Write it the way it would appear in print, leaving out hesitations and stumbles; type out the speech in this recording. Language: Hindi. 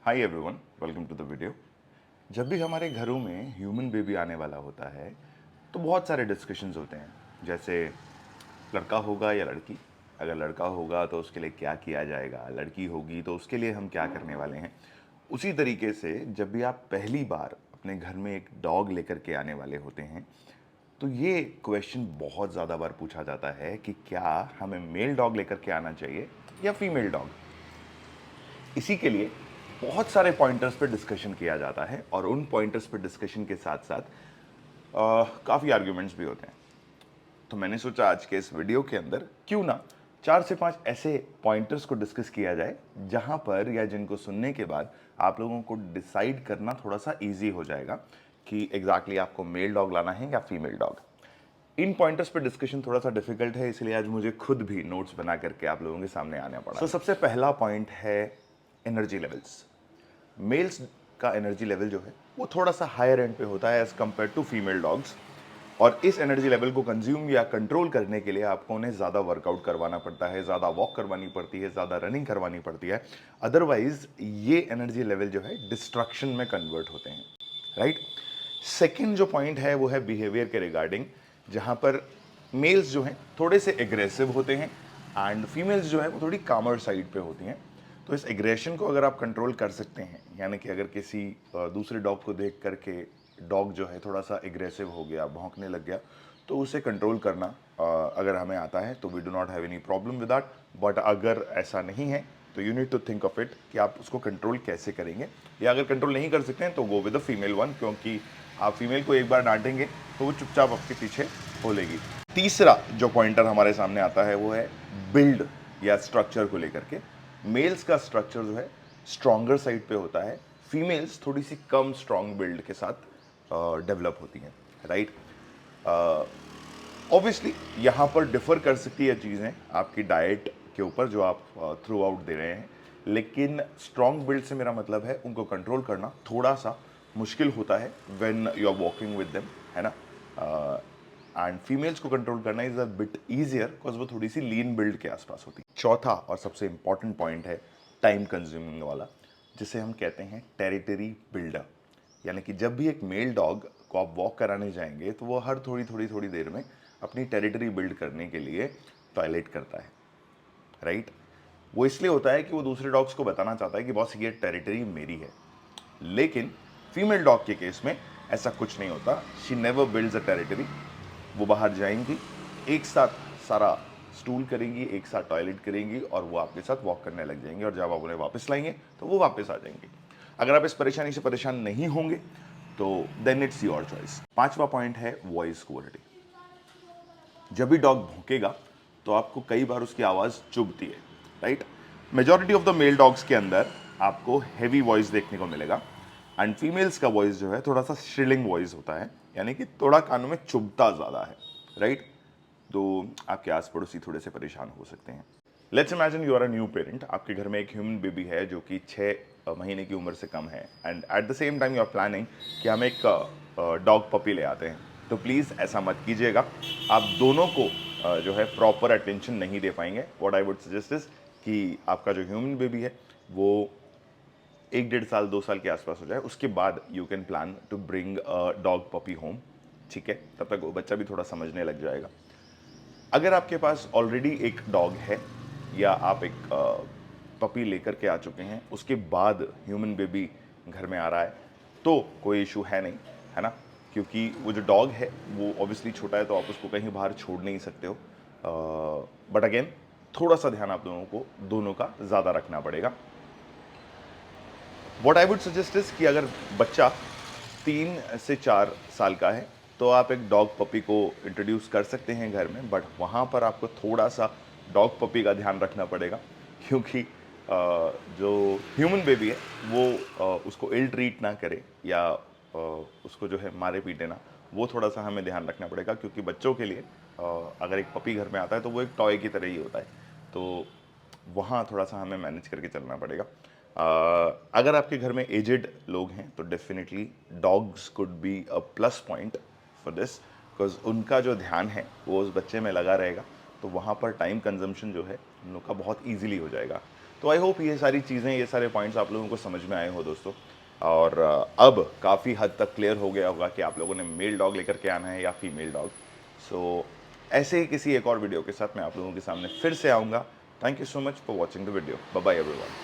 Hi everyone, welcome to the video. जब भी हमारे घरों में ह्यूमन बेबी आने वाला होता है तो बहुत सारे डिस्कशंस होते हैं, जैसे लड़का होगा या लड़की। अगर लड़का होगा तो उसके लिए क्या किया जाएगा, लड़की होगी तो उसके लिए हम क्या करने वाले हैं। उसी तरीके से जब भी आप पहली बार अपने घर में एक डॉग लेकर के आने वाले होते हैं तो ये क्वेश्चन बहुत ज़्यादा बार पूछा जाता है कि क्या हमें मेल डॉग लेकर के आना चाहिए या फीमेल डॉग। इसी के लिए बहुत सारे पॉइंटर्स पे डिस्कशन किया जाता है और उन पॉइंटर्स पे डिस्कशन के साथ साथ काफ़ी आर्ग्यूमेंट्स भी होते हैं। तो मैंने सोचा आज के इस वीडियो के अंदर क्यों ना 4 से 5 ऐसे पॉइंटर्स को डिस्कस किया जाए जहां पर या जिनको सुनने के बाद आप लोगों को डिसाइड करना थोड़ा सा इजी हो जाएगा कि एग्जैक्टली आपको मेल डॉग लाना है या फीमेल डॉग। इन पॉइंटर्स पे डिस्कशन थोड़ा सा डिफिकल्ट है, इसलिए आज मुझे खुद भी नोट्स बना करके आप लोगों के सामने आना पड़ा। सबसे पहला पॉइंट है एनर्जी लेवल्स। मेल्स का एनर्जी लेवल जो है वो थोड़ा सा हायर एंड पे होता है as compare to female dogs, और इस एनर्जी लेवल को कंज्यूम या कंट्रोल करने के लिए आपको उन्हें ज़्यादा वर्कआउट करवाना पड़ता है, ज़्यादा वॉक करवानी पड़ती है, ज़्यादा रनिंग करवानी पड़ती है। अदरवाइज ये एनर्जी लेवल जो है डिस्ट्रक्शन में कन्वर्ट होते हैं, राइट। सेकेंड जो पॉइंट है वो है बिहेवियर के रिगार्डिंग, जहाँ पर मेल्स जो हैं थोड़े से एग्रेसिव होते हैं एंड फीमेल्स जो है वो थोड़ी कामर साइड पे होती हैं। तो इस एग्रेशन को अगर आप कंट्रोल कर सकते हैं, यानी कि अगर किसी दूसरे डॉग को देख करके डॉग जो है थोड़ा सा एग्रेसिव हो गया, भौंकने लग गया, तो उसे कंट्रोल करना अगर हमें आता है तो we do not have any problem with that. But अगर ऐसा नहीं है तो you need to think of it कि आप उसको कंट्रोल कैसे करेंगे, या अगर कंट्रोल नहीं कर सकते हैं तो go with the female one, क्योंकि आप फीमेल को एक बार डांटेंगे तो वो चुपचाप आपके पीछे बोलेगी। तीसरा जो पॉइंटर हमारे सामने आता है वो है बिल्ड या स्ट्रक्चर को लेकर के। मेल्स का स्ट्रक्चर जो है स्ट्रॉन्गर साइड पे होता है, फीमेल्स थोड़ी सी कम स्ट्रॉन्ग बिल्ड के साथ डेवलप होती हैं, राइट। ऑब्वियसली यहाँ पर डिफर कर सकती है चीज़ें आपकी डाइट के ऊपर जो आप थ्रू आउट दे रहे हैं, लेकिन स्ट्रॉन्ग बिल्ड से मेरा मतलब है उनको कंट्रोल करना थोड़ा सा मुश्किल होता है when you are walking with them, है ना। एंड फीमेल्स को कंट्रोल करना is a bit easier because वो थोड़ी सी लीन बिल्ड के आसपास होती है। चौथा और सबसे इंपॉर्टेंट पॉइंट है टाइम कंज्यूमिंग वाला, जिसे हम कहते हैं टेरिटरी बिल्डर। यानी कि जब भी एक मेल डॉग को आप वॉक कराने जाएंगे तो वो हर थोड़ी देर में अपनी टेरिटरी बिल्ड करने के लिए टॉयलेट करता है, राइट। वो इसलिए होता है कि वो दूसरे डॉग्स को बताना चाहता है कि बॉस ये टेरिटरी मेरी है। लेकिन फीमेल डॉग के केस में ऐसा कुछ नहीं होता। She never builds a territory. वो बाहर जाएंगी, एक साथ सारा स्टूल करेंगी, एक साथ टॉयलेट करेंगी और वो आपके साथ वॉक करने लग जाएंगे, और जब आप उन्हें वापस लाएंगे तो वो वापस आ जाएंगे। अगर आप इस परेशानी से परेशान नहीं होंगे तो देन इट्स योर चॉइस। पांचवा पॉइंट है वॉइस क्वालिटी। जब भी डॉग भौंकेगा तो आपको कई बार उसकी आवाज़ चुभती है, right. Majority of the male dogs के अंदर आपको हैवी वॉइस देखने को मिलेगा एंड फीमेल्स का वॉइस जो है थोड़ा सा श्रिलिंग वॉइस होता है, यानी कि थोड़ा कानों में चुभता ज़्यादा है, राइट। तो आपके आस पड़ोसी थोड़े से परेशान हो सकते हैं। Let's imagine you are a new parent. आपके घर में एक ह्यूमन बेबी है जो कि 6 महीने की उम्र से कम है, and at the same time you are planning कि हम एक डॉग पपी ले आते हैं। तो प्लीज़ ऐसा मत कीजिएगा, आप दोनों को जो है प्रॉपर अटेंशन नहीं दे पाएंगे। What I would suggest is कि आपका जो ह्यूमन बेबी है वो 1 डेढ़ साल 2 साल के आसपास हो जाए, उसके बाद you can plan to bring a dog puppy home, ठीक है। तब तक वो बच्चा भी थोड़ा समझने लग जाएगा। अगर आपके पास ऑलरेडी एक डॉग है या आप एक पपी लेकर के आ चुके हैं, उसके बाद ह्यूमन बेबी घर में आ रहा है, तो कोई इशू है नहीं, है ना। क्योंकि वो जो डॉग है वो ऑब्वियसली छोटा है, तो आप उसको कहीं बाहर छोड़ नहीं सकते हो। बट अगेन थोड़ा सा ध्यान आप लोगों को दोनों का ज़्यादा रखना पड़ेगा। What I would suggest is कि अगर बच्चा 3 से 4 साल का है तो आप एक डॉग पपी को इंट्रोड्यूस कर सकते हैं घर में, बट वहाँ पर आपको थोड़ा सा डॉग पपी का ध्यान रखना पड़ेगा, क्योंकि जो ह्यूमन बेबी है वो उसको इल ट्रीट ना करे या उसको जो है मारे पीटे ना, वो थोड़ा सा हमें ध्यान रखना पड़ेगा। क्योंकि बच्चों के लिए अगर एक पपी घर में आता है तो वो एक टॉय की तरह ही होता है, तो वहाँ थोड़ा सा हमें मैनेज करके चलना पड़ेगा। अगर आपके घर में एजेड लोग हैं तो definitely dogs could be a plus point for this, because उनका जो ध्यान है वो उस बच्चे में लगा रहेगा, तो वहाँ पर टाइम कंजम्पशन जो है उन लोग का बहुत ईजिली हो जाएगा। तो आई होप ये सारी चीज़ें, ये सारे पॉइंट्स आप लोगों को समझ में आए हो दोस्तों। और अब काफ़ी हद तक क्लियर हो गया होगा कि आप लोगों ने मेल डॉग लेकर के आना है या फीमेल डॉग। सो ऐसे ही किसी एक और वीडियो के साथ मैं आप लोगों के सामने फिर से आऊँगा। Thank you so much for watching the video. Bye bye everyone.